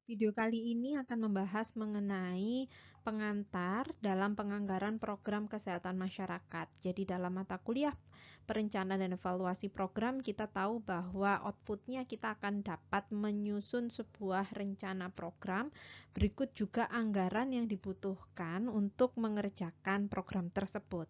Video kali ini akan membahas mengenai pengantar dalam penganggaran program kesehatan masyarakat. Jadi dalam mata kuliah perencanaan dan evaluasi program, kita tahu bahwa outputnya kita akan dapat menyusun sebuah rencana program, berikut juga anggaran yang dibutuhkan untuk mengerjakan program tersebut.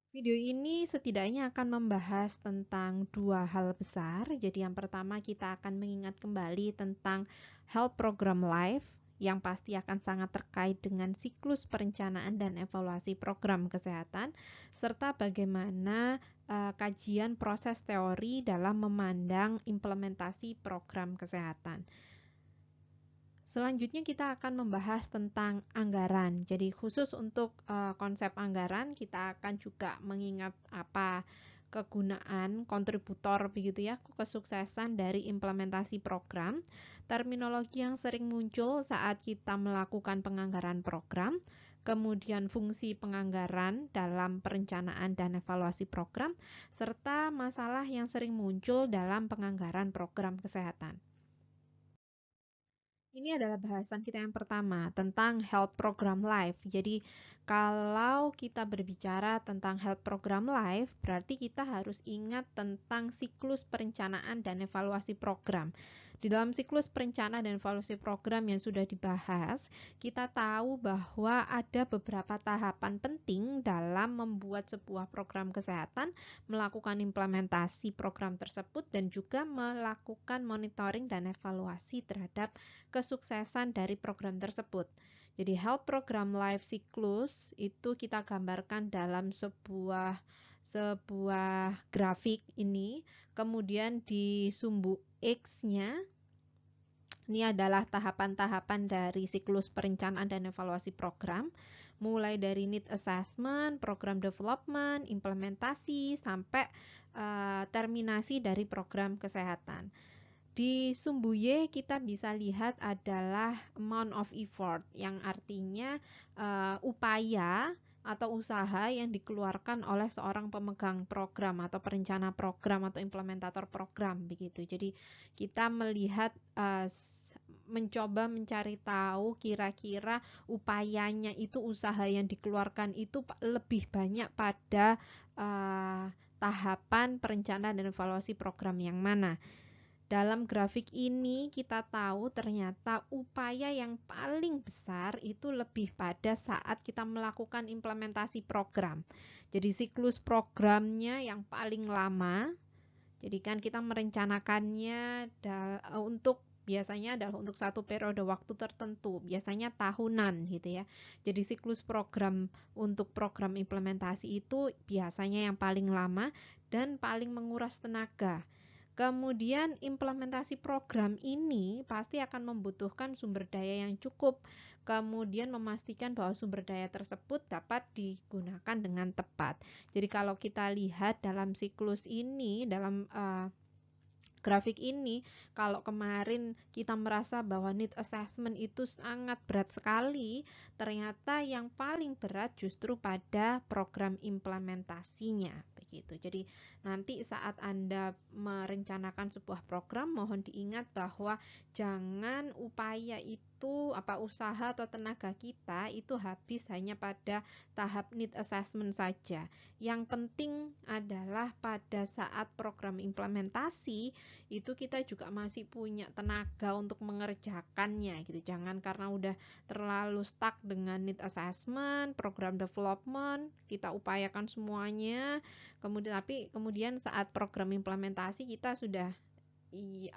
Video ini setidaknya akan membahas tentang dua hal besar. Jadi yang pertama kita akan mengingat kembali tentang Health Program Life yang pasti akan sangat terkait dengan siklus perencanaan dan evaluasi program kesehatan serta bagaimana kajian proses teori dalam memandang implementasi program kesehatan. Selanjutnya kita akan membahas tentang anggaran. Jadi khusus untuk konsep anggaran kita akan juga mengingat apa kegunaan kontributor begitu ya kesuksesan dari implementasi program. Terminologi yang sering muncul saat kita melakukan penganggaran program, kemudian fungsi penganggaran dalam perencanaan dan evaluasi program, serta masalah yang sering muncul dalam penganggaran program kesehatan. Ini adalah bahasan kita yang pertama tentang Health Program Life. Jadi, kalau kita berbicara tentang Health Program Life, berarti kita harus ingat tentang siklus perencanaan dan evaluasi program. Di dalam siklus perencanaan dan evaluasi program yang sudah dibahas, kita tahu bahwa ada beberapa tahapan penting dalam membuat sebuah program kesehatan, melakukan implementasi program tersebut, dan juga melakukan monitoring dan evaluasi terhadap kesuksesan dari program tersebut. Jadi Health Program Life Cyclus itu kita gambarkan dalam sebuah grafik ini. Kemudian di sumbu X-nya ini adalah tahapan-tahapan dari siklus perencanaan dan evaluasi program, mulai dari need assessment, program development, implementasi, sampai terminasi dari program kesehatan. Di sumbu Y kita bisa lihat adalah amount of effort yang artinya upaya atau usaha yang dikeluarkan oleh seorang pemegang program atau perencana program atau implementator program begitu. Jadi kita melihat mencoba mencari tahu kira-kira upayanya itu usaha yang dikeluarkan itu lebih banyak pada tahapan perencanaan dan evaluasi program yang mana. Dalam grafik ini kita tahu ternyata upaya yang paling besar itu lebih pada saat kita melakukan implementasi program. Jadi siklus programnya yang paling lama. Jadi kan kita merencanakannya untuk biasanya adalah untuk satu periode waktu tertentu, biasanya tahunan gitu ya. Jadi siklus program untuk program implementasi itu biasanya yang paling lama dan paling menguras tenaga. Kemudian implementasi program ini pasti akan membutuhkan sumber daya yang cukup. Kemudian memastikan bahwa sumber daya tersebut dapat digunakan dengan tepat. Jadi kalau kita lihat dalam siklus ini, dalam grafik ini, kalau kemarin kita merasa bahwa need assessment itu sangat berat sekali, ternyata yang paling berat justru pada program implementasinya begitu. Jadi nanti saat Anda merencanakan sebuah program, mohon diingat bahwa jangan upaya itu usaha atau tenaga kita itu habis hanya pada tahap need assessment saja. Yang penting adalah pada saat program implementasi itu kita juga masih punya tenaga untuk mengerjakannya gitu. Jangan karena udah terlalu stuck dengan need assessment, program development, kita upayakan semuanya, kemudian saat program implementasi kita sudah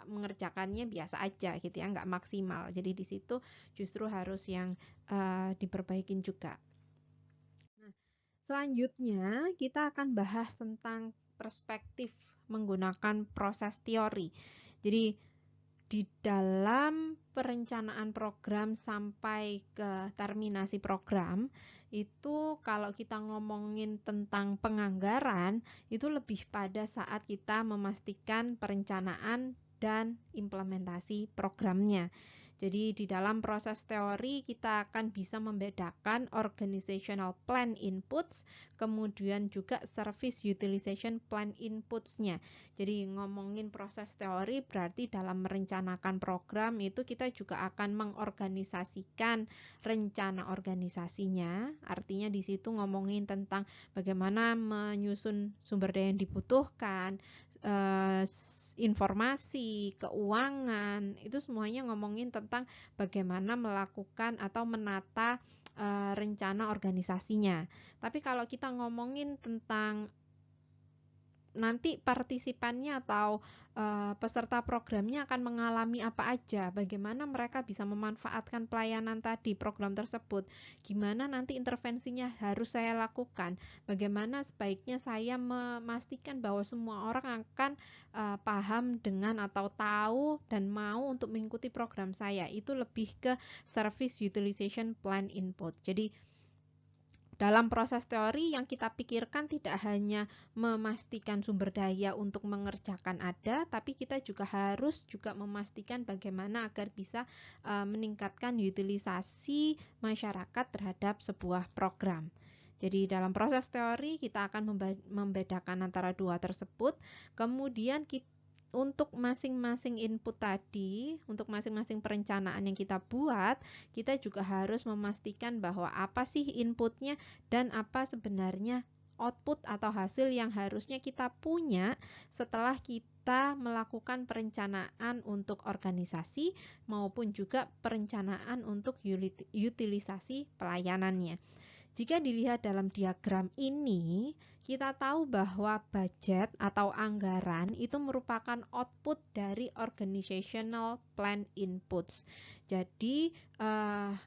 mengerjakannya biasa aja gitu ya, nggak maksimal. Jadi di situ justru harus yang diperbaikin juga. Nah, selanjutnya kita akan bahas tentang perspektif menggunakan proses teori. Jadi di dalam perencanaan program sampai ke terminasi program itu kalau kita ngomongin tentang penganggaran itu lebih pada saat kita memastikan perencanaan dan implementasi programnya. Jadi di dalam proses teori kita akan bisa membedakan organizational plan inputs, kemudian juga service utilization plan inputs-nya. Jadi ngomongin proses teori berarti dalam merencanakan program itu kita juga akan mengorganisasikan rencana organisasinya. Artinya di situ ngomongin tentang bagaimana menyusun sumber daya yang dibutuhkan, informasi, keuangan, itu semuanya ngomongin tentang bagaimana melakukan atau menata rencana organisasinya. Tapi kalau kita ngomongin tentang nanti partisipannya atau peserta programnya akan mengalami apa aja, bagaimana mereka bisa memanfaatkan pelayanan tadi, program tersebut, gimana nanti intervensinya harus saya lakukan, bagaimana sebaiknya saya memastikan bahwa semua orang akan paham dengan atau tahu dan mau untuk mengikuti program saya, itu lebih ke service utilization plan input. Jadi dalam proses teori yang kita pikirkan tidak hanya memastikan sumber daya untuk mengerjakan ada, tapi kita juga harus memastikan bagaimana agar bisa meningkatkan utilisasi masyarakat terhadap sebuah program. Jadi dalam proses teori kita akan membedakan antara dua tersebut, kemudian untuk masing-masing input tadi, untuk masing-masing perencanaan yang kita buat, kita juga harus memastikan bahwa apa sih inputnya dan apa sebenarnya output atau hasil yang harusnya kita punya setelah kita melakukan perencanaan untuk organisasi maupun juga perencanaan untuk utilisasi pelayanannya. Jika dilihat dalam diagram ini, kita tahu bahwa budget atau anggaran itu merupakan output dari organizational plan inputs. Jadi,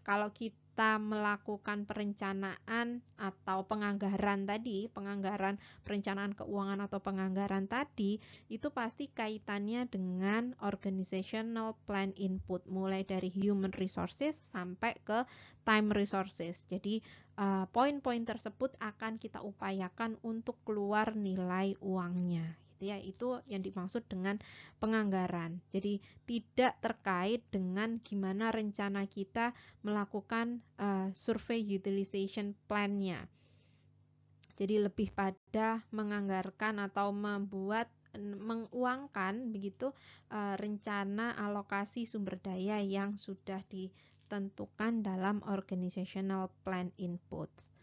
kalau kita melakukan perencanaan atau penganggaran tadi, penganggaran perencanaan keuangan atau penganggaran tadi, itu pasti kaitannya dengan organizational plan input, mulai dari human resources sampai ke time resources. Jadi, poin-poin tersebut akan kita upayakan untuk keluar nilai uangnya, gitu ya. Itu yang dimaksud dengan penganggaran. Jadi tidak terkait dengan gimana rencana kita melakukan survei utilization plan-nya. Jadi lebih pada menganggarkan atau menguangkan begitu rencana alokasi sumber daya yang sudah ditentukan dalam organizational plan inputs.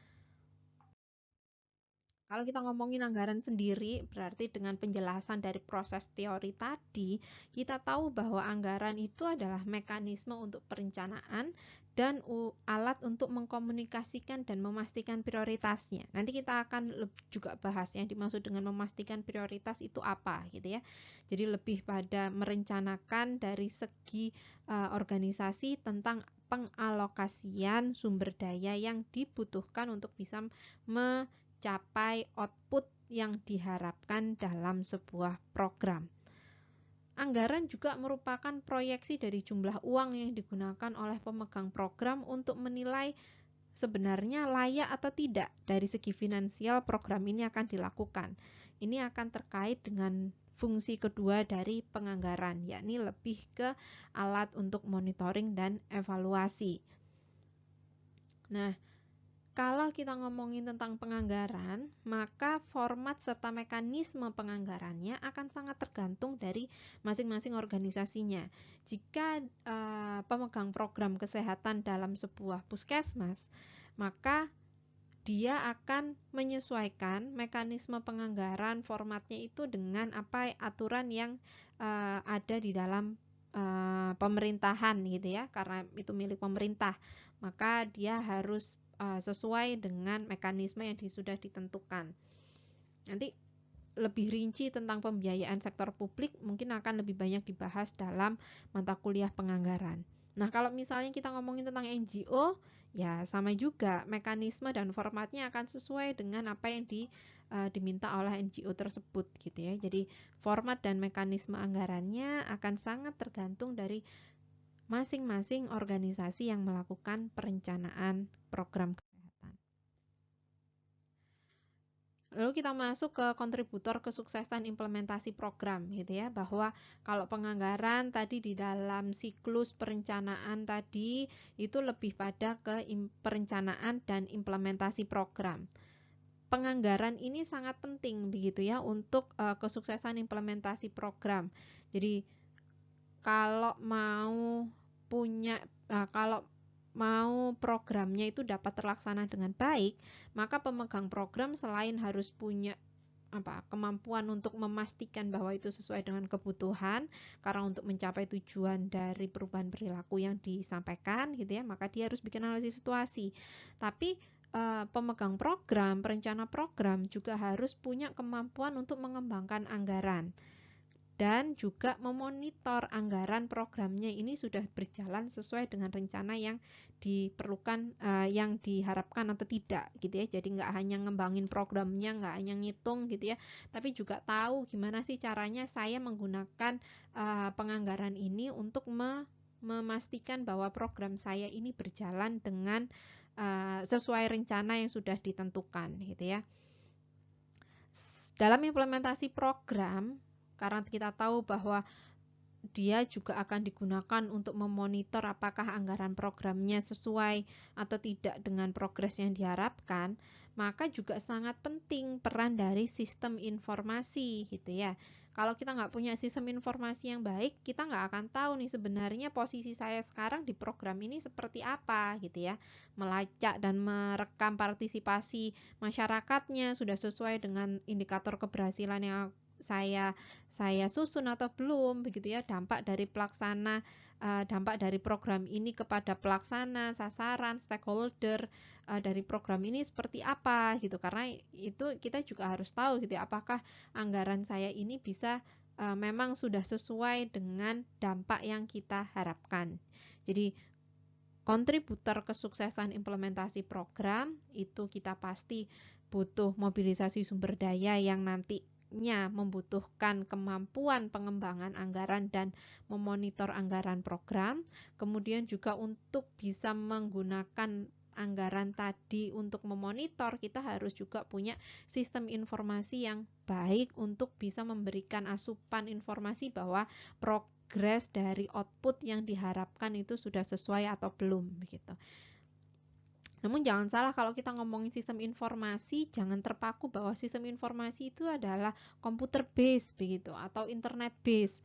Kalau kita ngomongin anggaran sendiri, berarti dengan penjelasan dari proses teori tadi, kita tahu bahwa anggaran itu adalah mekanisme untuk perencanaan dan alat untuk mengkomunikasikan dan memastikan prioritasnya. Nanti kita akan juga bahas yang dimaksud dengan memastikan prioritas itu apa, gitu ya. Jadi lebih pada merencanakan dari segi organisasi tentang pengalokasian sumber daya yang dibutuhkan untuk bisa capai output yang diharapkan dalam sebuah program. Anggaran juga merupakan proyeksi dari jumlah uang yang digunakan oleh pemegang program untuk menilai sebenarnya layak atau tidak dari segi finansial program ini akan dilakukan. Ini akan terkait dengan fungsi kedua dari penganggaran, yakni lebih ke alat untuk monitoring dan evaluasi. Nah, kalau kita ngomongin tentang penganggaran, maka format serta mekanisme penganggarannya akan sangat tergantung dari masing-masing organisasinya. Jika pemegang program kesehatan dalam sebuah puskesmas, maka dia akan menyesuaikan mekanisme penganggaran formatnya itu dengan apa aturan yang ada di dalam pemerintahan gitu ya, karena itu milik pemerintah, maka dia harus sesuai dengan mekanisme yang sudah ditentukan. Nanti lebih rinci tentang pembiayaan sektor publik mungkin akan lebih banyak dibahas dalam mata kuliah penganggaran. Nah, kalau misalnya kita ngomongin tentang NGO, ya sama juga mekanisme dan formatnya akan sesuai dengan apa yang diminta oleh NGO tersebut gitu ya. Jadi format dan mekanisme anggarannya akan sangat tergantung dari masing-masing organisasi yang melakukan perencanaan program kesehatan. Lalu kita masuk ke kontributor kesuksesan implementasi program gitu ya, bahwa kalau penganggaran tadi di dalam siklus perencanaan tadi itu lebih pada ke perencanaan dan implementasi program. Penganggaran ini sangat penting begitu ya untuk kesuksesan implementasi program. Jadi kalau mau kalau mau programnya itu dapat terlaksana dengan baik, maka pemegang program selain harus punya kemampuan untuk memastikan bahwa itu sesuai dengan kebutuhan, karena untuk mencapai tujuan dari perubahan perilaku yang disampaikan gitu ya, maka dia harus bikin analisis situasi. Tapi pemegang program, perencana program juga harus punya kemampuan untuk mengembangkan anggaran dan juga memonitor anggaran programnya ini sudah berjalan sesuai dengan rencana yang diperlukan, yang diharapkan atau tidak gitu ya. Jadi nggak hanya ngembangin programnya, nggak hanya ngitung gitu ya, tapi juga tahu gimana sih caranya saya menggunakan penganggaran ini untuk memastikan bahwa program saya ini berjalan dengan sesuai rencana yang sudah ditentukan gitu ya. Dalam implementasi program, karena kita tahu bahwa dia juga akan digunakan untuk memonitor apakah anggaran programnya sesuai atau tidak dengan progres yang diharapkan, maka juga sangat penting peran dari sistem informasi gitu ya. Kalau kita nggak punya sistem informasi yang baik, kita nggak akan tahu nih sebenarnya posisi saya sekarang di program ini seperti apa gitu ya. Melacak dan merekam partisipasi masyarakatnya sudah sesuai dengan indikator keberhasilan yang saya susun atau belum begitu ya, dampak dari program ini kepada pelaksana, sasaran, stakeholder dari program ini seperti apa gitu. Karena itu kita juga harus tahu gitu ya, apakah anggaran saya ini bisa memang sudah sesuai dengan dampak yang kita harapkan. Jadi kontributor kesuksesan implementasi program itu kita pasti butuh mobilisasi sumber daya yang nantinya membutuhkan kemampuan pengembangan anggaran dan memonitor anggaran program. Kemudian juga untuk bisa menggunakan anggaran tadi untuk memonitor, kita harus juga punya sistem informasi yang baik untuk bisa memberikan asupan informasi bahwa progres dari output yang diharapkan itu sudah sesuai atau belum begitu. Namun jangan salah, kalau kita ngomongin sistem informasi, jangan terpaku bahwa sistem informasi itu adalah komputer base begitu atau internet base.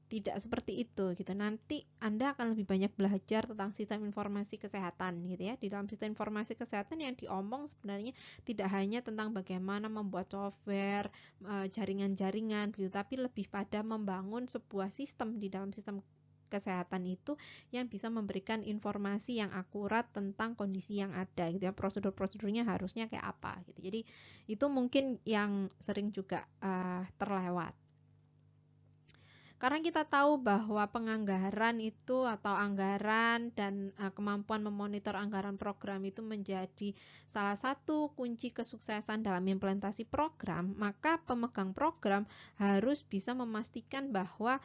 Tidak seperti itu gitu. Nanti Anda akan lebih banyak belajar tentang sistem informasi kesehatan gitu ya. Di dalam sistem informasi kesehatan yang diomong sebenarnya tidak hanya tentang bagaimana membuat software, jaringan-jaringan gitu, tapi lebih pada membangun sebuah sistem di dalam sistem kesehatan itu yang bisa memberikan informasi yang akurat tentang kondisi yang ada gitu ya, prosedur-prosedurnya harusnya kayak apa gitu. Jadi itu mungkin yang sering juga terlewat. Karena kita tahu bahwa penganggaran itu atau anggaran dan kemampuan memonitor anggaran program itu menjadi salah satu kunci kesuksesan dalam implementasi program, maka pemegang program harus bisa memastikan bahwa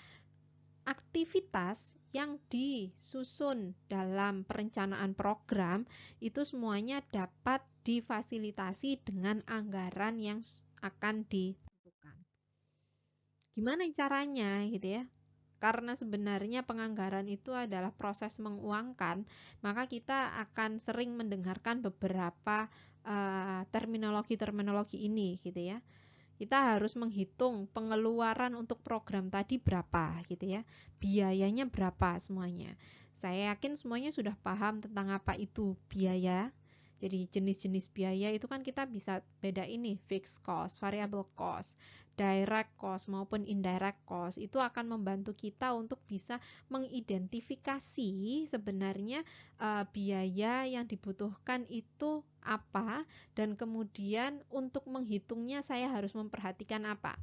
aktivitas yang disusun dalam perencanaan program itu semuanya dapat difasilitasi dengan anggaran yang akan ditentukan. Gimana caranya gitu ya? Karena sebenarnya penganggaran itu adalah proses menguangkan, maka kita akan sering mendengarkan beberapa terminologi-terminologi ini gitu ya. Kita harus menghitung pengeluaran untuk program tadi berapa gitu ya. Biayanya berapa semuanya. Saya yakin semuanya sudah paham tentang apa itu biaya. Jadi jenis-jenis biaya itu kan kita bisa beda ini, fixed cost, variable cost, direct cost maupun indirect cost. Itu akan membantu kita untuk bisa mengidentifikasi sebenarnya biaya yang dibutuhkan itu apa, dan kemudian untuk menghitungnya saya harus memperhatikan apa.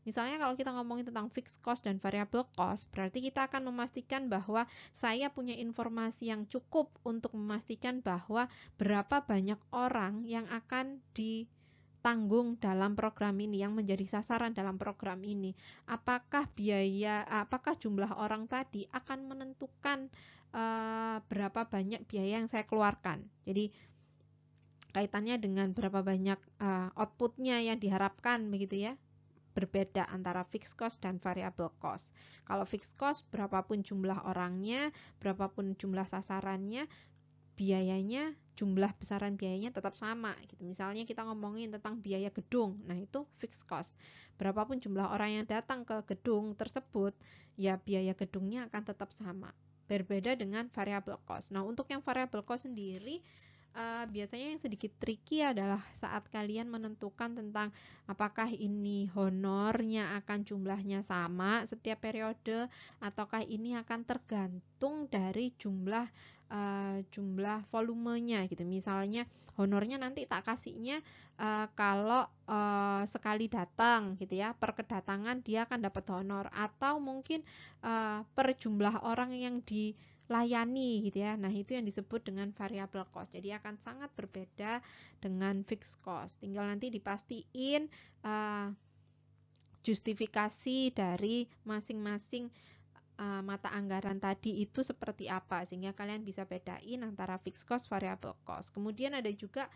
Misalnya kalau kita ngomongin tentang fixed cost dan variable cost, berarti kita akan memastikan bahwa saya punya informasi yang cukup untuk memastikan bahwa berapa banyak orang yang akan ditanggung dalam program ini, yang menjadi sasaran dalam program ini. Apakah jumlah orang tadi akan menentukan berapa banyak biaya yang saya keluarkan. Jadi kaitannya dengan berapa banyak outputnya yang diharapkan begitu ya. Berbeda antara fixed cost dan variable cost. Kalau fixed cost berapapun jumlah orangnya, berapapun jumlah sasarannya, biayanya, jumlah besaran biayanya tetap sama gitu. Misalnya kita ngomongin tentang biaya gedung, nah itu fixed cost. Berapapun jumlah orang yang datang ke gedung tersebut, ya biaya gedungnya akan tetap sama. Berbeda dengan variable cost. Nah, untuk yang variable cost sendiri biasanya yang sedikit tricky adalah saat kalian menentukan tentang apakah ini honornya akan jumlahnya sama setiap periode ataukah ini akan tergantung dari jumlah volumenya gitu. Misalnya honornya nanti tak kasihnya kalau sekali datang gitu ya, per kedatangan dia akan dapat honor, atau mungkin per jumlah orang yang dilayani gitu ya. Nah, itu yang disebut dengan variable cost. Jadi akan sangat berbeda dengan fixed cost. Tinggal nanti dipastiin justifikasi dari masing-masing mata anggaran tadi itu seperti apa, sehingga kalian bisa bedain antara fixed cost, variable cost. Kemudian ada juga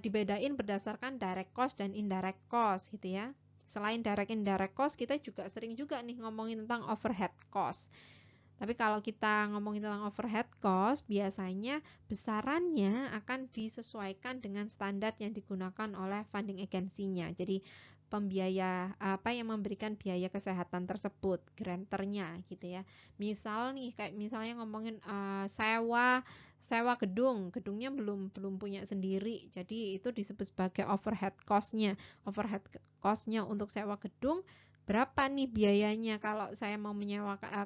dibedain berdasarkan direct cost dan indirect cost gitu ya. Selain direct indirect cost, kita juga sering juga nih ngomongin tentang overhead cost. Tapi kalau kita ngomongin tentang overhead cost, biasanya besarannya akan disesuaikan dengan standar yang digunakan oleh funding agency-nya. Jadi pembiaya apa yang memberikan biaya kesehatan tersebut, granternya gitu ya. Misal nih kayak misalnya ngomongin sewa gedungnya belum punya sendiri. Jadi itu disebut sebagai overhead cost-nya. Overhead cost-nya untuk sewa gedung berapa nih biayanya kalau saya mau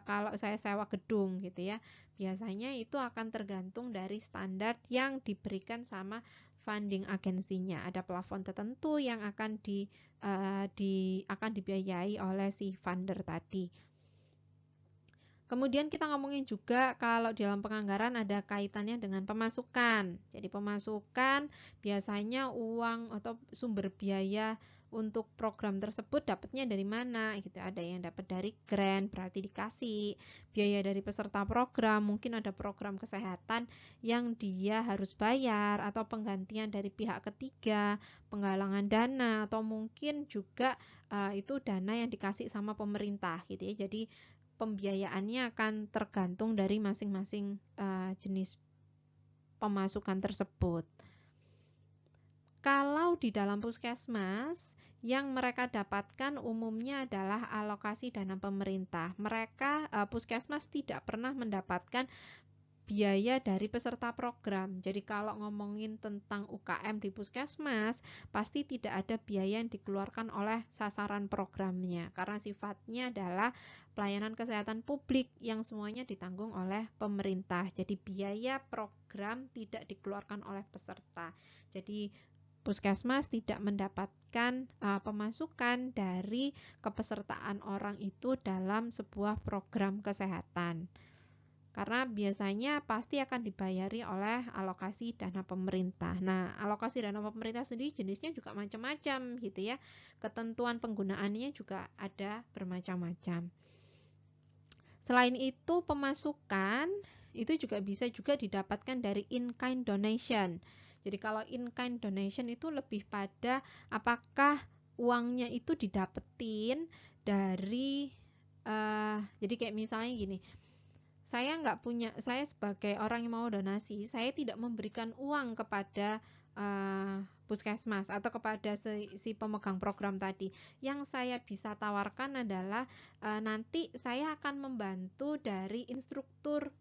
kalau saya sewa gedung gitu ya. Biasanya itu akan tergantung dari standar yang diberikan sama funding agensinya. Ada plafon tertentu yang akan dibiayai oleh si funder tadi. Kemudian kita ngomongin juga kalau di dalam penganggaran ada kaitannya dengan pemasukan. Jadi pemasukan biasanya uang atau sumber biaya untuk program tersebut dapatnya dari mana gitu. Ada yang dapat dari grant, berarti dikasih. Biaya dari peserta program, mungkin ada program kesehatan yang dia harus bayar, atau penggantian dari pihak ketiga, penggalangan dana, atau mungkin juga itu dana yang dikasih sama pemerintah gitu ya. Jadi pembiayaannya akan tergantung dari masing-masing jenis pemasukan tersebut. Kalau di dalam puskesmas, yang mereka dapatkan umumnya adalah alokasi dana pemerintah. Mereka puskesmas tidak pernah mendapatkan biaya dari peserta program. Jadi kalau ngomongin tentang UKM di puskesmas, pasti tidak ada biaya yang dikeluarkan oleh sasaran programnya, karena sifatnya adalah pelayanan kesehatan publik yang semuanya ditanggung oleh pemerintah. Jadi biaya program tidak dikeluarkan oleh peserta. Jadi puskesmas tidak mendapatkan pemasukan dari kepesertaan orang itu dalam sebuah program kesehatan. Karena biasanya pasti akan dibayari oleh alokasi dana pemerintah. Nah, alokasi dana pemerintah sendiri jenisnya juga macam-macam gitu ya. Ketentuan penggunaannya juga ada bermacam-macam. Selain itu, pemasukan itu juga bisa juga didapatkan dari in-kind donation. Jadi kalau in-kind donation itu lebih pada apakah uangnya itu didapetin dari jadi kayak misalnya gini, saya sebagai orang yang mau donasi, saya tidak memberikan uang kepada puskesmas atau kepada si pemegang program tadi. Yang saya bisa tawarkan adalah nanti saya akan membantu dari instruktur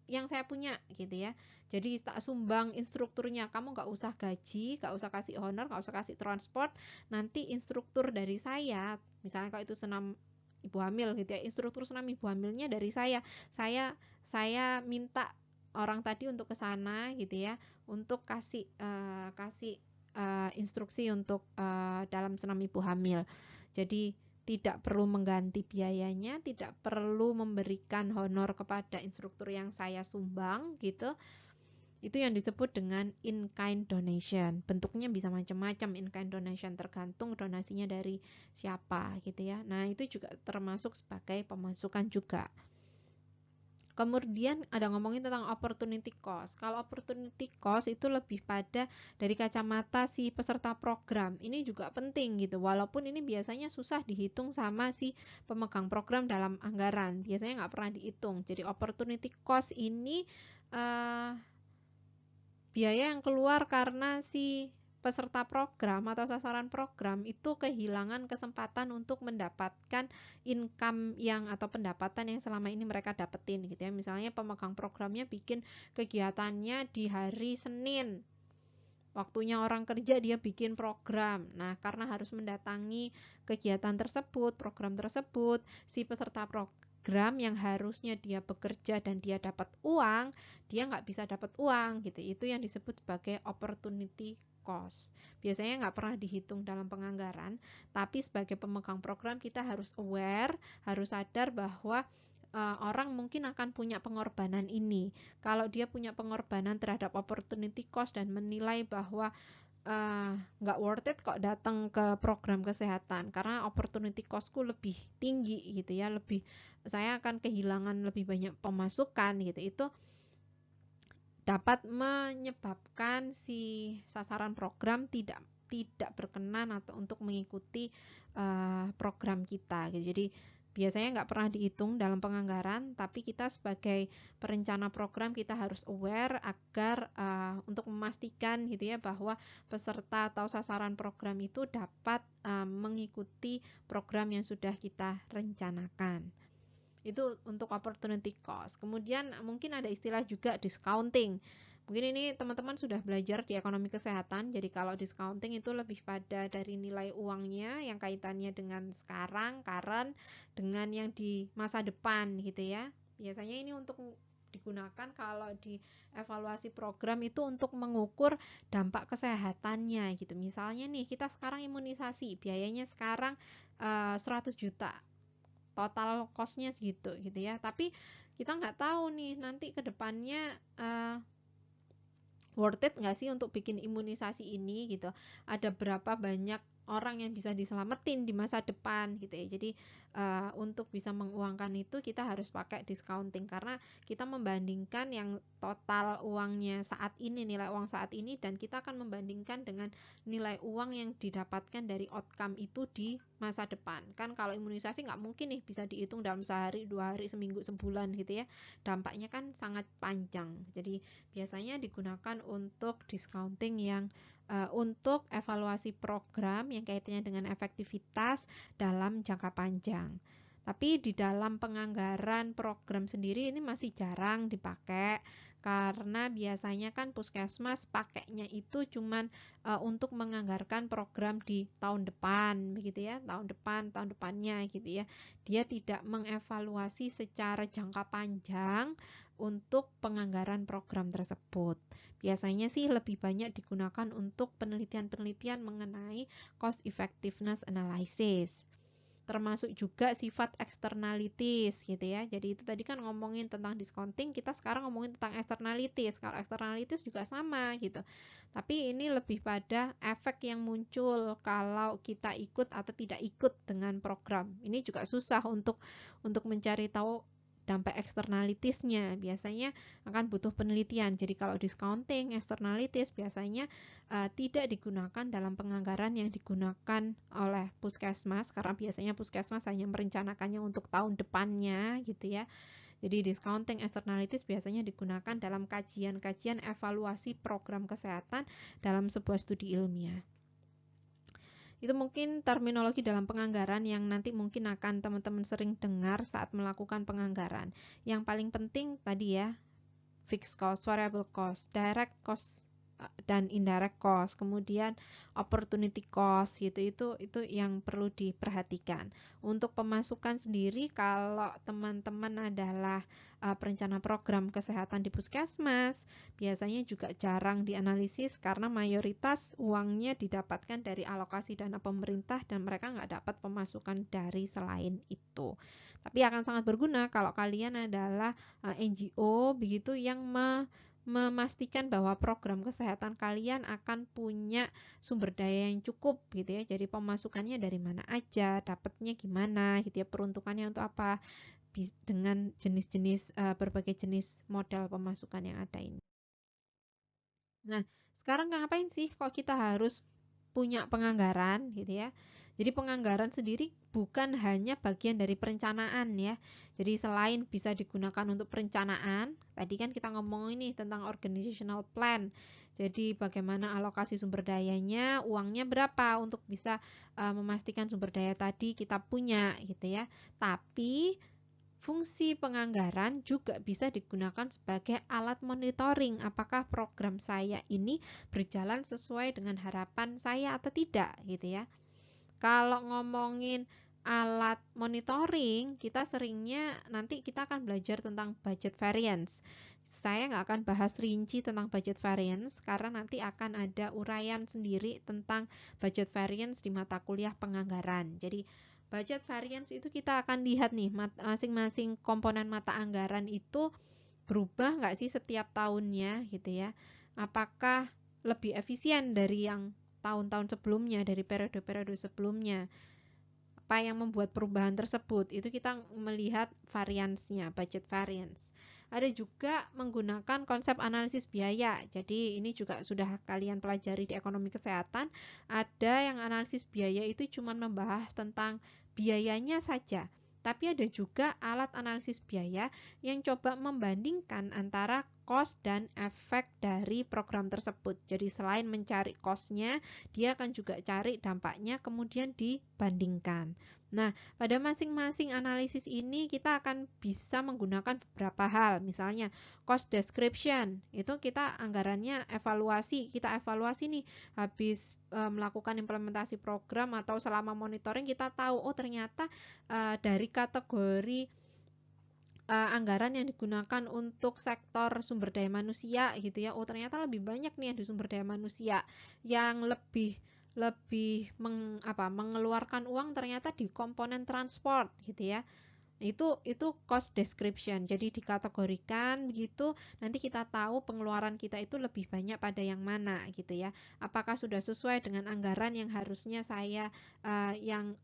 yang saya punya gitu ya. Jadi tak sumbang instrukturnya, kamu nggak usah gaji, nggak usah kasih honor, nggak usah kasih transport, nanti instruktur dari saya, misalnya kalau itu senam ibu hamil gitu ya, instruktur senam ibu hamilnya dari saya minta orang tadi untuk ke sana gitu ya, untuk kasih instruksi untuk dalam senam ibu hamil. Jadi tidak perlu mengganti biayanya, tidak perlu memberikan honor kepada instruktur yang saya sumbang gitu. Itu yang disebut dengan in-kind donation. Bentuknya bisa macam-macam in-kind donation, tergantung donasinya dari siapa gitu ya. Nah, itu juga termasuk sebagai pemasukan juga. Kemudian ada ngomongin tentang opportunity cost. Kalau opportunity cost itu lebih pada dari kacamata si peserta program. Ini juga penting gitu. Walaupun ini biasanya susah dihitung sama si pemegang program dalam anggaran. Biasanya nggak pernah dihitung. Jadi opportunity cost ini biaya yang keluar karena si peserta program atau sasaran program itu kehilangan kesempatan untuk mendapatkan income yang atau pendapatan yang selama ini mereka dapetin gitu ya. Misalnya pemegang programnya bikin kegiatannya di hari Senin. Waktunya orang kerja dia bikin program. Nah, karena harus mendatangi kegiatan tersebut, program tersebut, si peserta program yang harusnya dia bekerja dan dia dapat uang, dia nggak bisa dapat uang gitu. Itu yang disebut sebagai opportunity cost. Biasanya nggak pernah dihitung dalam penganggaran, tapi sebagai pemegang program kita harus aware, harus sadar bahwa orang mungkin akan punya pengorbanan ini. Kalau dia punya pengorbanan terhadap opportunity cost dan menilai bahwa nggak worth it kok datang ke program kesehatan karena opportunity costku lebih tinggi gitu ya, lebih saya akan kehilangan lebih banyak pemasukan gitu, itu dapat menyebabkan si sasaran program tidak berkenan atau untuk mengikuti program kita gitu. Jadi biasanya nggak pernah dihitung dalam penganggaran, tapi kita sebagai perencana program kita harus aware agar untuk memastikan gitu ya bahwa peserta atau sasaran program itu dapat mengikuti program yang sudah kita rencanakan. Itu untuk opportunity cost. Kemudian mungkin ada istilah juga discounting. Mungkin ini teman-teman sudah belajar di ekonomi kesehatan. Jadi kalau discounting itu lebih pada dari nilai uangnya yang kaitannya dengan sekarang, current, dengan yang di masa depan gitu ya. Biasanya ini untuk digunakan kalau di evaluasi program itu untuk mengukur dampak kesehatannya gitu. Misalnya nih kita sekarang imunisasi, biayanya sekarang 100 juta. Total cost-nya segitu gitu ya. Tapi kita nggak tahu nih nanti ke depannya worth it nggak sih untuk bikin imunisasi ini gitu. Ada berapa banyak orang yang bisa diselamatin di masa depan gitu ya. Jadi untuk bisa menguangkan itu kita harus pakai discounting karena kita membandingkan yang total uangnya saat ini, nilai uang saat ini, dan kita akan membandingkan dengan nilai uang yang didapatkan dari outcome itu di masa depan. Kan kalau imunisasi nggak mungkin nih bisa dihitung dalam sehari, 2 hari, seminggu, sebulan gitu ya. Dampaknya kan sangat panjang. Jadi biasanya digunakan untuk discounting yang untuk evaluasi program yang kaitannya dengan efektivitas dalam jangka panjang. Tapi di dalam penganggaran program sendiri ini masih jarang dipakai karena biasanya kan puskesmas pakainya itu cuman untuk menganggarkan program di tahun depan begitu ya, tahun depannya gitu ya. Dia tidak mengevaluasi secara jangka panjang untuk penganggaran program tersebut. Biasanya sih lebih banyak digunakan untuk penelitian-penelitian mengenai cost effectiveness analysis. Termasuk juga sifat externalities gitu ya. Jadi itu tadi kan ngomongin tentang discounting, kita sekarang ngomongin tentang externalities. Kalau externalities juga sama gitu. Tapi ini lebih pada efek yang muncul kalau kita ikut atau tidak ikut dengan program. Ini juga susah untuk mencari tahu dampak externalitiesnya. Biasanya akan butuh penelitian. Jadi kalau discounting, externalities biasanya tidak digunakan dalam penganggaran yang digunakan oleh puskesmas karena biasanya puskesmas hanya merencanakannya untuk tahun depannya gitu ya. Jadi discounting externalities biasanya digunakan dalam kajian-kajian evaluasi program kesehatan dalam sebuah studi ilmiah. Itu mungkin terminologi dalam penganggaran yang nanti mungkin akan teman-teman sering dengar saat melakukan penganggaran. Yang paling penting tadi ya, fixed cost, variable cost, direct cost dan indirect cost, kemudian opportunity cost gitu, itu yang perlu diperhatikan. Untuk pemasukan sendiri, kalau teman-teman adalah perencana program kesehatan di puskesmas, biasanya juga jarang dianalisis karena mayoritas uangnya didapatkan dari alokasi dana pemerintah dan mereka nggak dapat pemasukan dari selain itu. Tapi akan sangat berguna kalau kalian adalah NGO begitu yang memastikan bahwa program kesehatan kalian akan punya sumber daya yang cukup gitu ya. Jadi pemasukannya dari mana aja, dapatnya gimana gitu ya, peruntukannya untuk apa. dengan berbagai jenis modal pemasukan yang ada ini. Nah, sekarang ngapain sih kok kita harus punya penganggaran gitu ya? Jadi penganggaran sendiri bukan hanya bagian dari perencanaan ya. Jadi selain bisa digunakan untuk perencanaan, tadi kan kita ngomong ini tentang organizational plan. Jadi bagaimana alokasi sumber dayanya, uangnya berapa untuk bisa memastikan sumber daya tadi kita punya gitu ya. Tapi fungsi penganggaran juga bisa digunakan sebagai alat monitoring apakah program saya ini berjalan sesuai dengan harapan saya atau tidak gitu ya. Kalau ngomongin alat monitoring, kita seringnya nanti kita akan belajar tentang budget variance. Saya nggak akan bahas rinci tentang budget variance karena nanti akan ada uraian sendiri tentang budget variance di mata kuliah penganggaran. Jadi budget variance itu kita akan lihat nih masing-masing komponen mata anggaran itu berubah nggak sih setiap tahunnya gitu ya. Apakah lebih efisien dari yang tahun-tahun sebelumnya, dari periode-periode sebelumnya. Apa yang membuat perubahan tersebut? Itu kita melihat variance-nya, budget variance. Ada juga menggunakan konsep analisis biaya. Jadi ini juga sudah kalian pelajari di ekonomi kesehatan. Ada yang analisis biaya itu cuma membahas tentang biayanya saja. Tapi ada juga alat analisis biaya yang coba membandingkan antara cost dan efek dari program tersebut. Jadi selain mencari cost-nya, dia akan juga cari dampaknya kemudian dibandingkan. Nah, pada masing-masing analisis ini kita akan bisa menggunakan beberapa hal. Misalnya cost description, itu kita anggarannya kita evaluasi nih habis melakukan implementasi program atau selama monitoring kita tahu oh ternyata dari kategori anggaran yang digunakan untuk sektor sumber daya manusia gitu ya. Oh, ternyata lebih banyak nih yang di sumber daya manusia yang lebih mengeluarkan uang ternyata di komponen transport gitu ya. Itu cost description. Jadi dikategorikan begitu, nanti kita tahu pengeluaran kita itu lebih banyak pada yang mana gitu ya. Apakah sudah sesuai dengan anggaran yang harusnya saya yang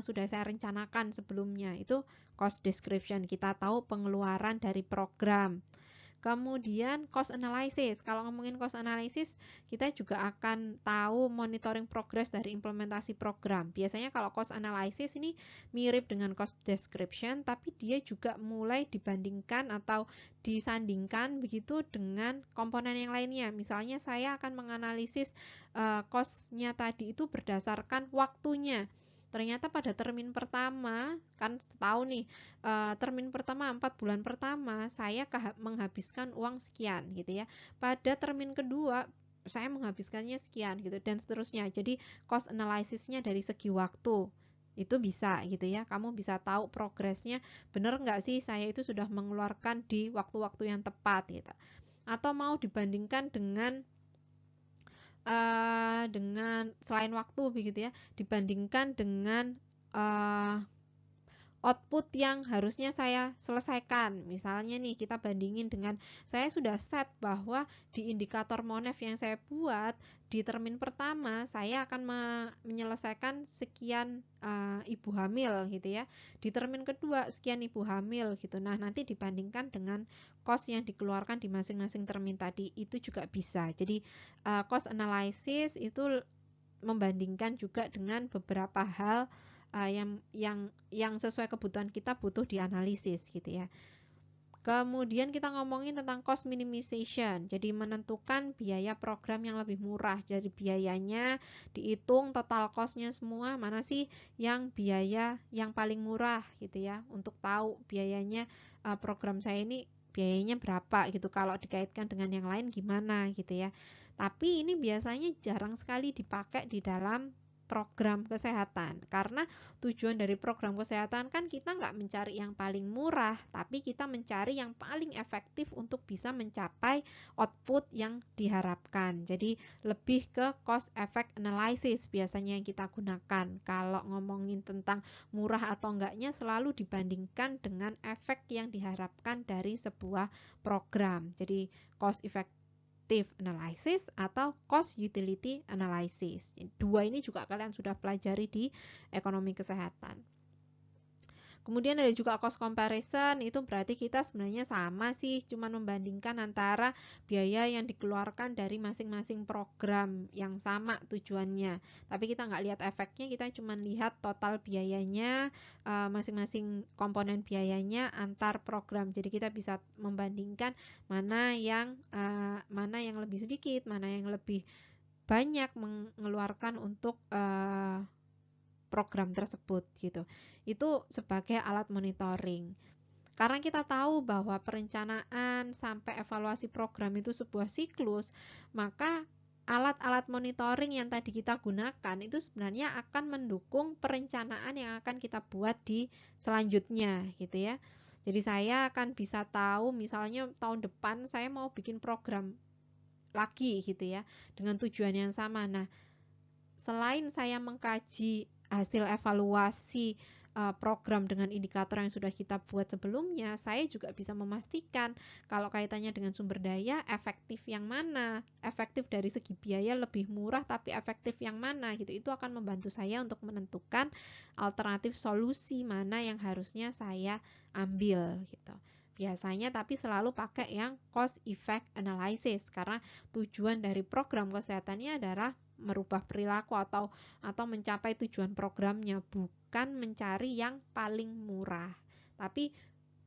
sudah saya rencanakan sebelumnya. Itu cost description. Kita tahu pengeluaran dari program. Kemudian cost analysis. Kalau ngomongin cost analysis, kita juga akan tahu monitoring progress dari implementasi program. Biasanya kalau cost analysis ini mirip dengan cost description, tapi dia juga mulai dibandingkan atau disandingkan begitu dengan komponen yang lainnya. Misalnya saya akan menganalisis cost-nya tadi itu berdasarkan waktunya. Ternyata pada termin pertama, kan setahun nih, termin pertama 4 bulan pertama saya menghabiskan uang sekian gitu ya. Pada termin kedua saya menghabiskannya sekian gitu dan seterusnya. Jadi cost analysisnya dari segi waktu itu bisa gitu ya. Kamu bisa tahu progresnya benar nggak sih saya itu sudah mengeluarkan di waktu-waktu yang tepat gitu. Atau mau dibandingkan dengan selain waktu begitu ya, dibandingkan dengan output yang harusnya saya selesaikan. Misalnya nih kita bandingin dengan saya sudah set bahwa di indikator MONEF yang saya buat di termin pertama saya akan menyelesaikan sekian ibu hamil gitu ya. Di termin kedua sekian ibu hamil gitu. Nah, nanti dibandingkan dengan cost yang dikeluarkan di masing-masing termin tadi itu juga bisa. Jadi cost analysis itu membandingkan juga dengan beberapa hal yang sesuai kebutuhan kita butuh dianalisis gitu ya. Kemudian kita ngomongin tentang cost minimization. Jadi menentukan biaya program yang lebih murah. Jadi biayanya dihitung total cost-nya semua, mana sih yang biaya yang paling murah gitu ya. Untuk tahu biayanya program saya ini biayanya berapa gitu. Kalau dikaitkan dengan yang lain gimana gitu ya. Tapi ini biasanya jarang sekali dipakai di dalam program kesehatan karena tujuan dari program kesehatan kan kita nggak mencari yang paling murah tapi kita mencari yang paling efektif untuk bisa mencapai output yang diharapkan. Jadi lebih ke cost effect analysis biasanya yang kita gunakan. Kalau ngomongin tentang murah atau enggaknya selalu dibandingkan dengan efek yang diharapkan dari sebuah program. Jadi cost effect analysis atau cost utility analysis. Dua ini juga kalian sudah pelajari di ekonomi kesehatan. Kemudian ada juga cost comparison, itu berarti kita sebenarnya sama sih, cuman membandingkan antara biaya yang dikeluarkan dari masing-masing program yang sama tujuannya. Tapi kita nggak lihat efeknya, kita cuman lihat total biayanya, masing-masing komponen biayanya antar program. Jadi kita bisa membandingkan mana yang lebih sedikit, mana yang lebih banyak mengeluarkan untuk program tersebut gitu. Itu sebagai alat monitoring. Karena kita tahu bahwa perencanaan sampai evaluasi program itu sebuah siklus, maka alat-alat monitoring yang tadi kita gunakan itu sebenarnya akan mendukung perencanaan yang akan kita buat di selanjutnya gitu ya. Jadi saya akan bisa tahu misalnya tahun depan saya mau bikin program lagi gitu ya dengan tujuan yang sama. Nah, selain saya mengkaji hasil evaluasi program dengan indikator yang sudah kita buat sebelumnya, saya juga bisa memastikan kalau kaitannya dengan sumber daya, efektif yang mana, efektif dari segi biaya lebih murah tapi efektif yang mana gitu. Itu akan membantu saya untuk menentukan alternatif solusi mana yang harusnya saya ambil gitu. Biasanya tapi selalu pakai yang cost effect analysis karena tujuan dari program kesehatannya adalah merubah perilaku atau mencapai tujuan programnya, bukan mencari yang paling murah. Tapi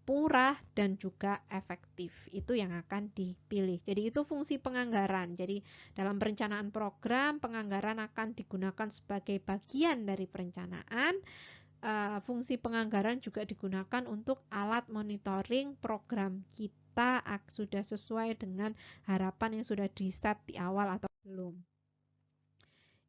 murah dan juga efektif itu yang akan dipilih. Jadi itu fungsi penganggaran. Jadi dalam perencanaan program, penganggaran akan digunakan sebagai bagian dari perencanaan. Fungsi penganggaran juga digunakan untuk alat monitoring program kita sudah sesuai dengan harapan yang sudah di-set di awal atau belum.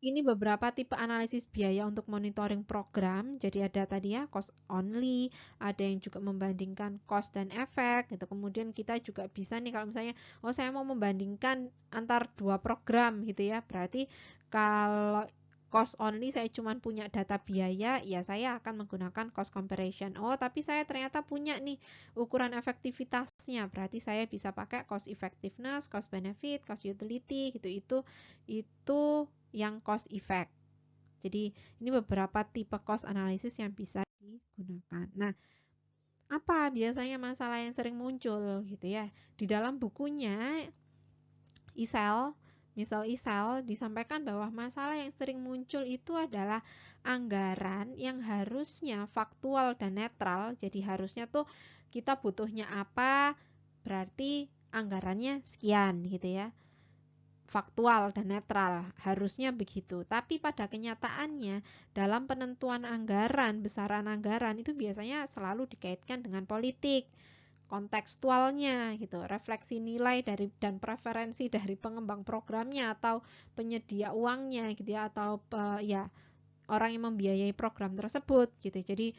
Ini beberapa tipe analisis biaya untuk monitoring program. Jadi ada tadi ya cost only, ada yang juga membandingkan cost dan efek gitu. Kemudian kita juga bisa nih kalau misalnya saya mau membandingkan antar dua program gitu ya. Berarti kalau cost only saya cuma punya data biaya, ya saya akan menggunakan cost comparison. Tapi saya ternyata punya nih ukuran efektivitasnya. Berarti saya bisa pakai cost effectiveness, cost benefit, cost utility gitu. Itu yang cost effect. Jadi ini beberapa tipe cost analysis yang bisa digunakan. Nah, apa biasanya masalah yang sering muncul gitu ya? Di dalam bukunya misal ISEL disampaikan bahwa masalah yang sering muncul itu adalah anggaran yang harusnya faktual dan netral. Jadi harusnya tuh kita butuhnya apa, berarti anggarannya sekian gitu ya. Faktual dan netral, harusnya begitu. Tapi pada kenyataannya dalam penentuan anggaran, besaran anggaran itu biasanya selalu dikaitkan dengan politik, kontekstualnya gitu, refleksi nilai dari dan preferensi dari pengembang programnya atau penyedia uangnya gitu ya, atau orang yang membiayai program tersebut gitu. Jadi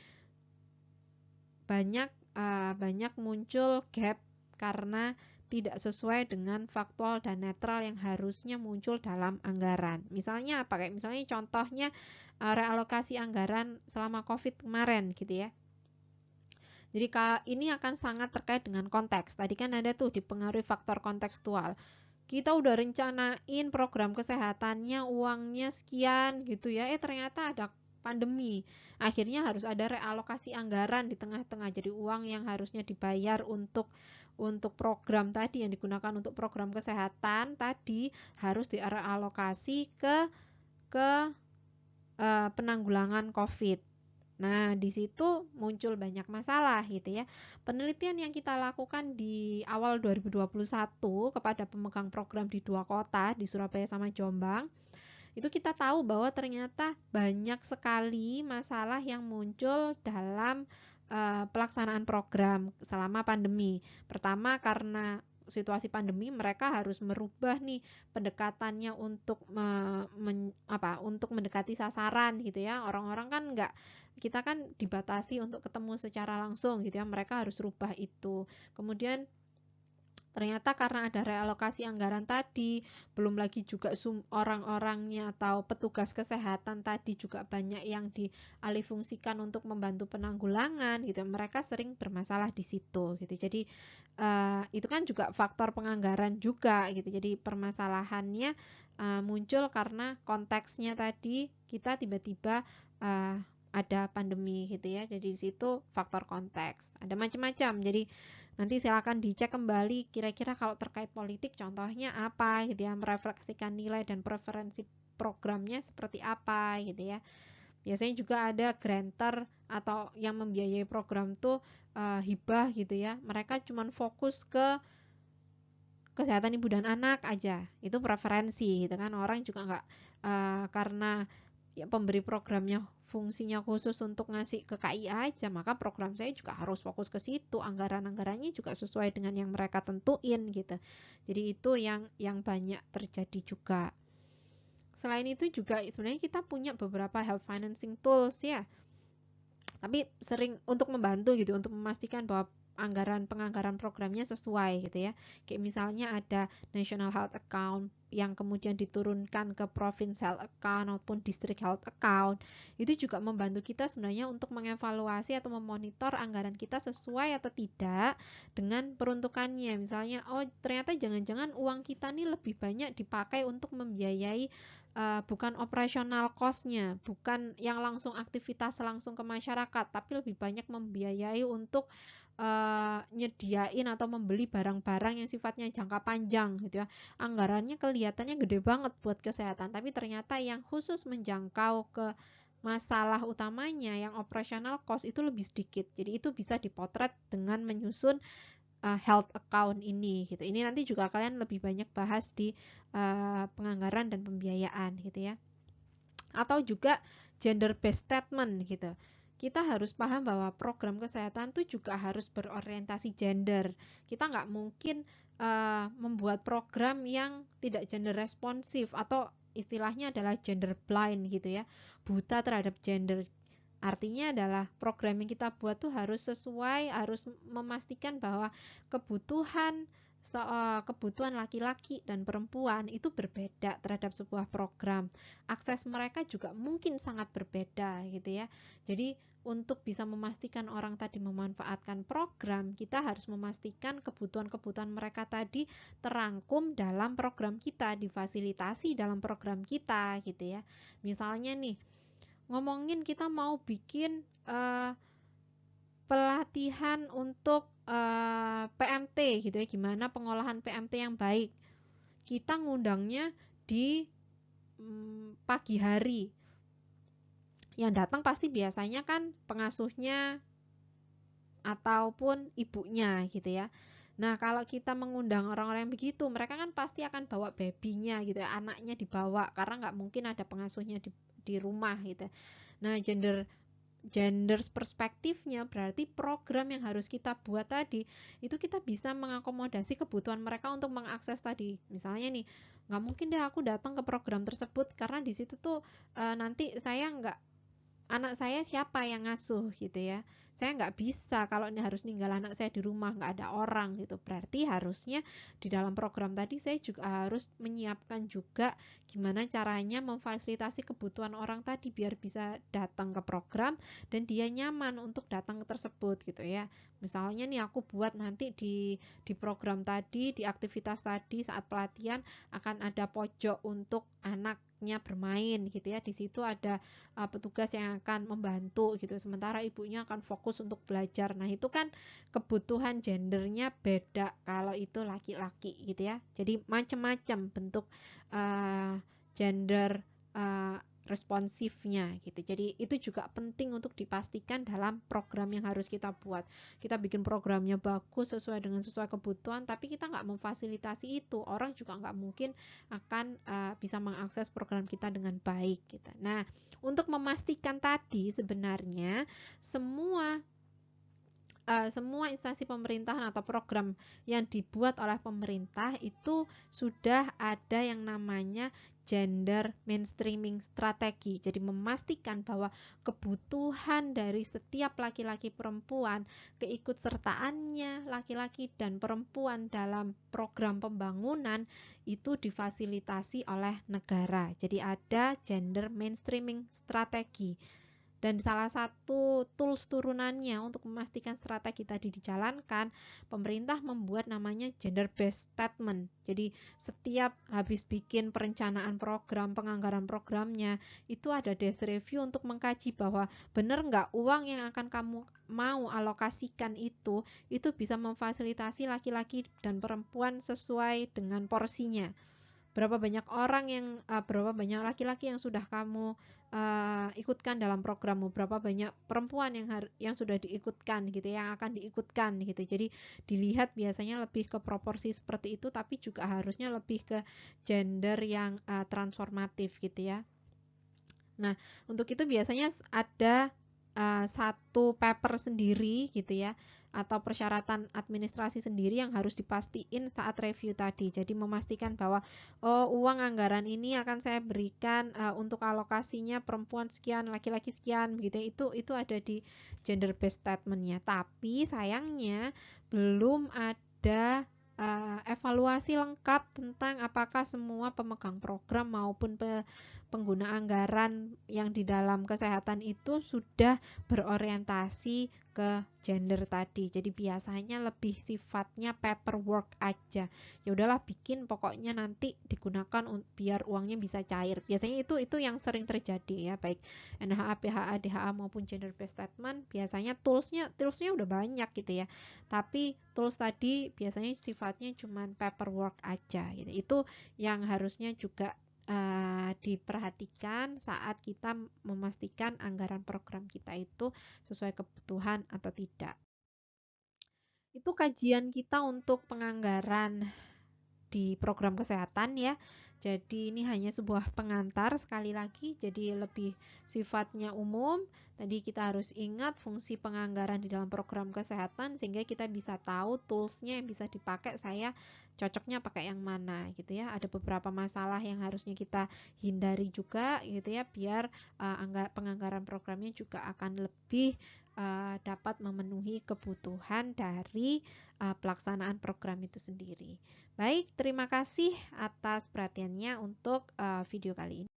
banyak muncul gap karena tidak sesuai dengan faktual dan netral yang harusnya muncul dalam anggaran. Misalnya apa? Kayak misalnya contohnya realokasi anggaran selama COVID kemarin gitu ya. Jadi ini akan sangat terkait dengan konteks. Tadi kan ada tuh dipengaruhi faktor kontekstual. Kita udah rencanain program kesehatannya uangnya sekian gitu ya. Ternyata ada pandemi. Akhirnya harus ada realokasi anggaran di tengah-tengah. Jadi uang yang harusnya dibayar untuk program tadi yang digunakan untuk program kesehatan tadi harus direalokasi ke penanggulangan COVID. Nah, di situ muncul banyak masalah gitu ya. Penelitian yang kita lakukan di awal 2021 kepada pemegang program di 2 kota, di Surabaya sama Jombang, itu kita tahu bahwa ternyata banyak sekali masalah yang muncul dalam pelaksanaan program selama pandemi. Pertama karena situasi pandemi mereka harus merubah nih pendekatannya untuk untuk mendekati sasaran gitu ya. Orang-orang kan kita kan dibatasi untuk ketemu secara langsung gitu ya. Mereka harus rubah itu. Kemudian ternyata karena ada realokasi anggaran tadi, belum lagi juga orang-orangnya atau petugas kesehatan tadi juga banyak yang dialihfungsikan untuk membantu penanggulangan gitu. Mereka sering bermasalah di situ gitu. Jadi itu kan juga faktor penganggaran juga gitu. Jadi permasalahannya muncul karena konteksnya tadi kita tiba-tiba ada pandemi gitu ya. Jadi di situ faktor konteks. Ada macam-macam. Jadi nanti silakan dicek kembali kira-kira kalau terkait politik contohnya apa gitu ya, merefleksikan nilai dan preferensi programnya seperti apa gitu ya. Biasanya juga ada grantor atau yang membiayai program tuh hibah gitu ya. Mereka cuma fokus ke kesehatan ibu dan anak aja, itu preferensi gitu kan. Orang juga nggak karena ya pemberi programnya fungsinya khusus untuk ngasih ke KIA aja, maka program saya juga harus fokus ke situ, anggaran-anggarannya juga sesuai dengan yang mereka tentuin gitu. Jadi itu yang banyak terjadi juga. Selain itu juga sebenarnya kita punya beberapa health financing tools ya, tapi sering untuk membantu gitu, untuk memastikan bahwa penganggaran programnya sesuai gitu ya. Kayak misalnya ada National Health Account yang kemudian diturunkan ke Province Health Account maupun District Health Account. Itu juga membantu kita sebenarnya untuk mengevaluasi atau memonitor anggaran kita sesuai atau tidak dengan peruntukannya. Misalnya, oh ternyata jangan-jangan uang kita nih lebih banyak dipakai untuk membiayai bukan operasional cost-nya, bukan yang langsung aktivitas langsung ke masyarakat, tapi lebih banyak membiayai untuk nyediain atau membeli barang-barang yang sifatnya jangka panjang gitu ya. Anggarannya kelihatannya gede banget buat kesehatan, tapi ternyata yang khusus menjangkau ke masalah utamanya yang operasional cost itu lebih sedikit. Jadi itu bisa dipotret dengan menyusun health account ini gitu. Ini nanti juga kalian lebih banyak bahas di penganggaran dan pembiayaan gitu ya. Atau juga gender based statement gitu. Kita harus paham bahwa program kesehatan tuh juga harus berorientasi gender. Kita nggak mungkin membuat program yang tidak gender responsif atau istilahnya adalah gender blind gitu ya, buta terhadap gender. Artinya adalah program yang kita buat tuh harus sesuai, harus memastikan bahwa kebutuhan kebutuhan laki-laki dan perempuan itu berbeda terhadap sebuah program. Akses mereka juga mungkin sangat berbeda gitu ya. Jadi untuk bisa memastikan orang tadi memanfaatkan program, kita harus memastikan kebutuhan-kebutuhan mereka tadi terangkum dalam program kita, difasilitasi dalam program kita gitu ya. Misalnya nih, ngomongin kita mau bikin pelatihan untuk PMT gitu ya, gimana pengolahan PMT yang baik. Kita ngundangnya di pagi hari. Yang datang pasti biasanya kan pengasuhnya ataupun ibunya gitu ya. Nah, kalau kita mengundang orang-orang yang begitu, mereka kan pasti akan bawa babynya gitu ya, anaknya dibawa karena nggak mungkin ada pengasuhnya di rumah gitu. Nah, gender perspektifnya berarti program yang harus kita buat tadi itu kita bisa mengakomodasi kebutuhan mereka untuk mengakses tadi. Misalnya nih, nggak mungkin deh aku datang ke program tersebut karena di situ tuh nanti anak saya siapa yang ngasuh gitu ya. Saya nggak bisa kalau ini harus ninggal anak saya di rumah, nggak ada orang gitu. Berarti harusnya di dalam program tadi saya juga harus menyiapkan juga gimana caranya memfasilitasi kebutuhan orang tadi biar bisa datang ke program dan dia nyaman untuk datang ke tersebut gitu ya. Misalnya nih aku buat nanti di program tadi, di aktivitas tadi saat pelatihan akan ada pojok untuk anaknya bermain gitu ya. Di situ ada petugas yang akan membantu gitu, sementara ibunya akan fokus untuk belajar. Nah itu kan kebutuhan gendernya beda kalau itu laki-laki gitu ya. Jadi macam-macam bentuk gender responsifnya gitu. Jadi itu juga penting untuk dipastikan dalam program yang harus kita buat. Kita bikin programnya bagus sesuai kebutuhan, tapi kita nggak memfasilitasi itu, orang juga nggak mungkin akan bisa mengakses program kita dengan baik gitu. Nah, untuk memastikan tadi sebenarnya semua instansi pemerintahan atau program yang dibuat oleh pemerintah itu sudah ada yang namanya gender mainstreaming strategi. Jadi memastikan bahwa kebutuhan dari setiap laki-laki perempuan, keikutsertaannya laki-laki dan perempuan dalam program pembangunan itu difasilitasi oleh negara. Jadi ada gender mainstreaming strategi. Dan salah satu tools turunannya untuk memastikan strategi tadi dijalankan, pemerintah membuat namanya gender based statement. Jadi setiap habis bikin perencanaan program, penganggaran programnya, itu ada desk review untuk mengkaji bahwa benar nggak uang yang akan kamu mau alokasikan itu bisa memfasilitasi laki-laki dan perempuan sesuai dengan porsinya. Berapa banyak orang yang berapa banyak laki-laki yang sudah kamu ikutkan dalam programmu, berapa banyak perempuan yang sudah diikutkan gitu, yang akan diikutkan gitu. Jadi dilihat biasanya lebih ke proporsi seperti itu, tapi juga harusnya lebih ke gender yang transformatif gitu ya. Nah, untuk itu biasanya ada satu paper sendiri gitu ya, atau persyaratan administrasi sendiri yang harus dipastiin saat review tadi. Jadi memastikan bahwa uang anggaran ini akan saya berikan untuk alokasinya perempuan sekian, laki-laki sekian begitu. Itu ada di gender based statement-nya. Tapi sayangnya belum ada evaluasi lengkap tentang apakah semua pemegang program maupun pengguna anggaran yang di dalam kesehatan itu sudah berorientasi ke gender tadi. Jadi biasanya lebih sifatnya paperwork aja. Ya udahlah bikin, pokoknya nanti digunakan biar uangnya bisa cair. Biasanya itu yang sering terjadi ya, baik NHA, PHA, DHA maupun gender based statement. Biasanya toolsnya udah banyak gitu ya. Tapi tools tadi biasanya sifatnya cuma paperwork aja gitu. Itu yang harusnya juga diperhatikan saat kita memastikan anggaran program kita itu sesuai kebutuhan atau tidak. Itu kajian kita untuk penganggaran di program kesehatan ya. Jadi ini hanya sebuah pengantar sekali lagi, jadi lebih sifatnya umum. Tadi kita harus ingat fungsi penganggaran di dalam program kesehatan sehingga kita bisa tahu toolsnya yang bisa dipakai, saya cocoknya pakai yang mana gitu ya. Ada beberapa masalah yang harusnya kita hindari juga gitu ya, biar penganggaran programnya juga akan lebih dapat memenuhi kebutuhan dari pelaksanaan program itu sendiri. Baik, terima kasih atas perhatiannya untuk video kali ini.